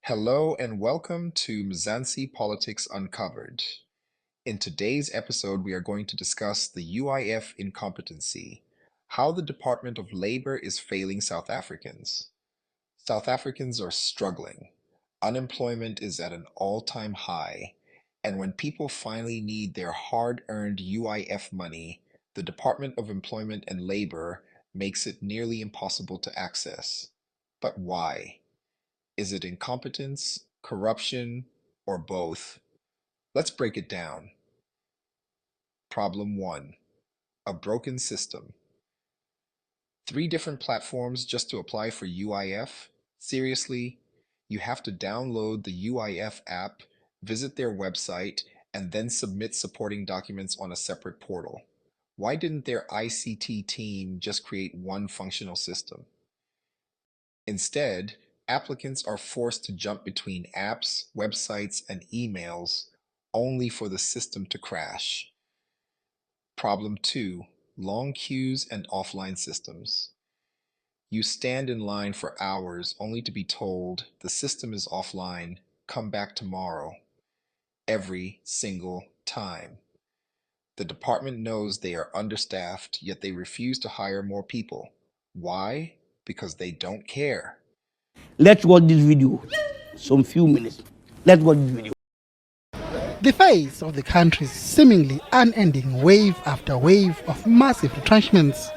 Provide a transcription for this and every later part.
Hello and welcome to Mzansi Politics Uncovered. In today's episode, we are going to discuss the UIF incompetency, how the Department of Labor is failing South Africans. South Africans are struggling. Unemployment is at an all-time high, and when people finally need their hard-earned UIF money, the Department of Employment and Labor makes it nearly impossible to access. But why? Is it incompetence, corruption, or both? Let's break it down. Problem 1. A broken system. 3 different platforms just to apply for UIF? Seriously? You have to download the UIF app, visit their website, and then submit supporting documents on a separate portal. Why didn't their ICT team just create one functional system? Instead, applicants are forced to jump between apps, websites, and emails only for the system to crash. Problem 2. Long queues and offline systems. You stand in line for hours only to be told the system is offline, come back tomorrow. Every single time. The department knows they are understaffed, yet they refuse to hire more people. Why? Because they don't care. Let's watch this video. Some few minutes. Let's watch this video. The face of the country's seemingly unending wave after wave of massive retrenchments.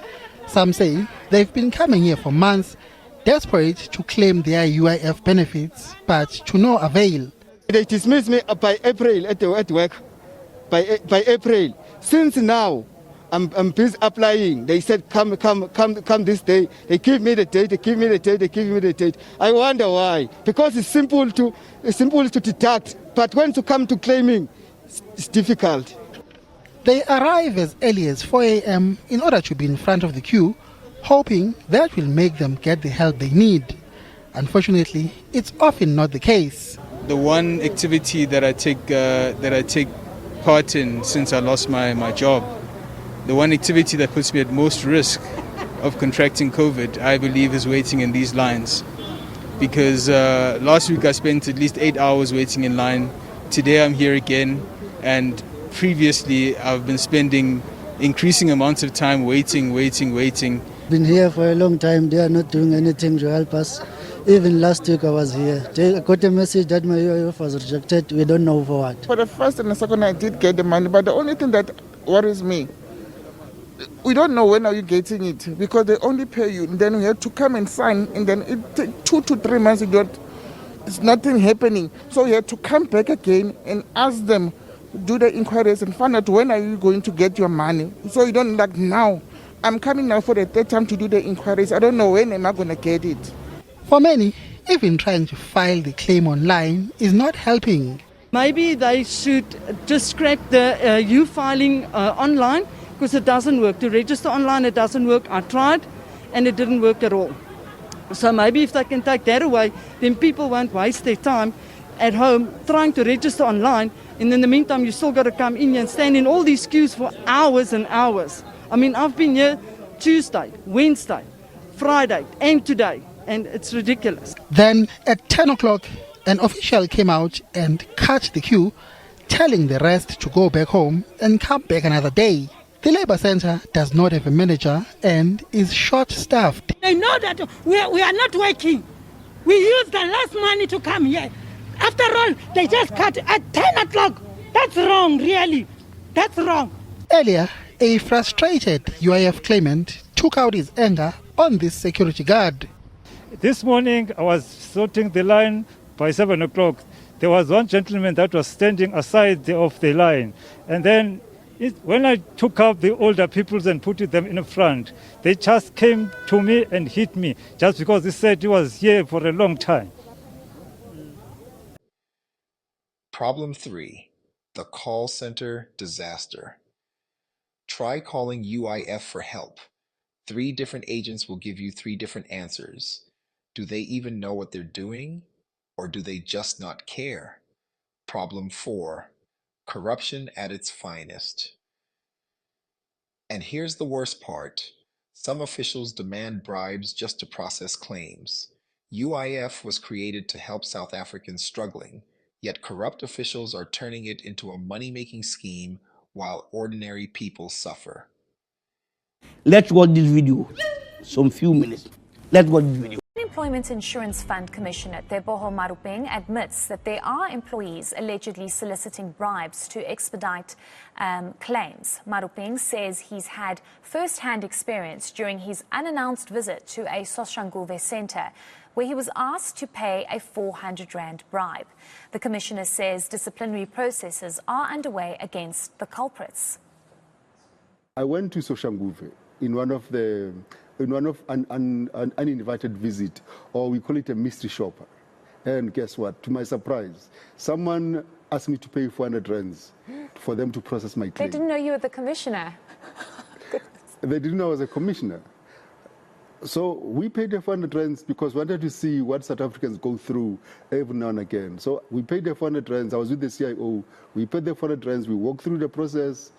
Some say they've been coming here for months, desperate to claim their UIF benefits, but to no avail. They dismissed me by April at work. By April. Since now, I'm busy applying. They said come this day. They give me the date. They give me the date. I wonder why. Because it's simple to deduct, but when to come to claiming, it's difficult. They arrive as early as 4 a.m. in order to be in front of the queue, hoping that will make them get the help they need. Unfortunately, it's often not the case. The one activity that I take part in since I lost my job, the one activity that puts me at most risk of contracting COVID, I believe, is waiting in these lines. Because last week I spent at least 8 hours waiting in line. Today I'm here again, and previously I've been spending increasing amounts of time waiting. Been here for a long time. They are not doing anything to help us. Even last week I was here. They got a message that my UIF was rejected. We don't know for what. For the first and the second, I did get the money, but the only thing that worries me, we don't know when are you getting it, because they only pay you, and then we have to come and sign, and then it takes 2 to 3 months. It's nothing happening. So you have to come back again and ask them, do the inquiries and find out when are you going to get your money. So you don't like now. I'm coming now for the third time to do the inquiries. I don't know when am I going to get it. For many, even trying to file the claim online is not helping. Maybe they should just scrap the filing online, because it doesn't work. To register online, it doesn't work. I tried and it didn't work at all. So maybe if they can take that away, then people won't waste their time at home trying to register online, and in the meantime you still got to come in here and stand in all these queues for hours and hours. I mean, I've been here Tuesday, Wednesday, Friday and today, and it's ridiculous. Then at 10 o'clock, an official came out and cut the queue, telling the rest to go back home and come back another day. The Labour Centre does not have a manager and is short-staffed. They know that we are not working. We use the last money to come here. After all, they just cut at 10 o'clock. That's wrong, really. That's wrong. Earlier, a frustrated UIF claimant took out his anger on this security guard. This morning, I was sorting the line by 7 o'clock. There was one gentleman that was standing aside of the line. And then when I took out the older people and put them in front, they just came to me and hit me just because they said he was here for a long time. Problem 3. The call center disaster. Try calling UIF for help. 3 different agents will give you 3 different answers. Do they even know what they're doing? Or do they just not care? Problem 4. Corruption at its finest. And here's the worst part. Some officials demand bribes just to process claims. UIF was created to help South Africans struggling, yet corrupt officials are turning it into a money-making scheme while ordinary people suffer. Let's watch this video. Some few minutes. Let's watch this video. Unemployment Insurance Fund Commissioner Teboho Marupeng admits that there are employees allegedly soliciting bribes to expedite claims. Marupeng says he's had first-hand experience during his unannounced visit to a Soshanguve centre, where he was asked to pay a 400 rand bribe. The commissioner says disciplinary processes are underway against the culprits. I went to Soshanguve in one of an uninvited visit, or we call it a mystery shopper. And guess what? To my surprise, someone asked me to pay 400 rands for them to process my claim. They didn't know you were the commissioner. They didn't know I was a commissioner. So we paid the 400 rands because we wanted to see what South Africans go through every now and again. So we paid the 400 rands. I was with the CIO. We paid the 400 rands. We walked through the process.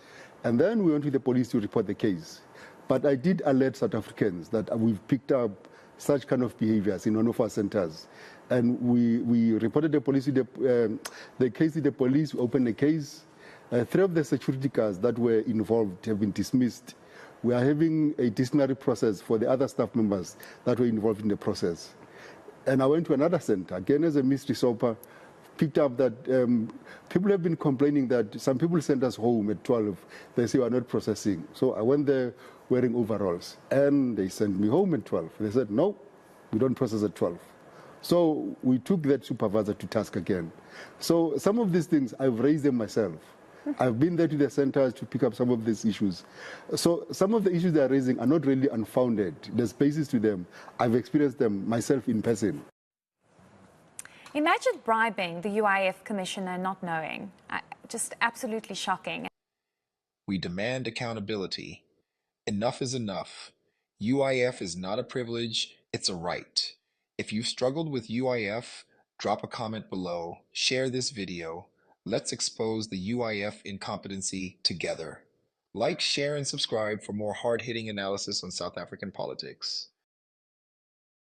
And then we went to the police to report the case. But I did alert South Africans that we've picked up such kind of behaviors in one of our centers. And we reported the police the case to the police, we opened the case. 3 of the security guards that were involved have been dismissed. We are having a disciplinary process for the other staff members that were involved in the process. And I went to another center, again as a mystery shopper, picked up that people have been complaining that some people send us home at 12. They say we are not processing. So I went there wearing overalls, and they sent me home at 12. They said, no, we don't process at 12. So we took that supervisor to task again. So some of these things, I've raised them myself. I've been there to the centers to pick up some of these issues. So some of the issues they are raising are not really unfounded. There's basis to them. I've experienced them myself in person. Imagine bribing the UIF commissioner not knowing. Just absolutely shocking. We demand accountability. Enough is enough. UIF is not a privilege, it's a right. If you've struggled with UIF, drop a comment below, share this video. Let's expose the UIF incompetency together. Like, share, and subscribe for more hard-hitting analysis on South African politics.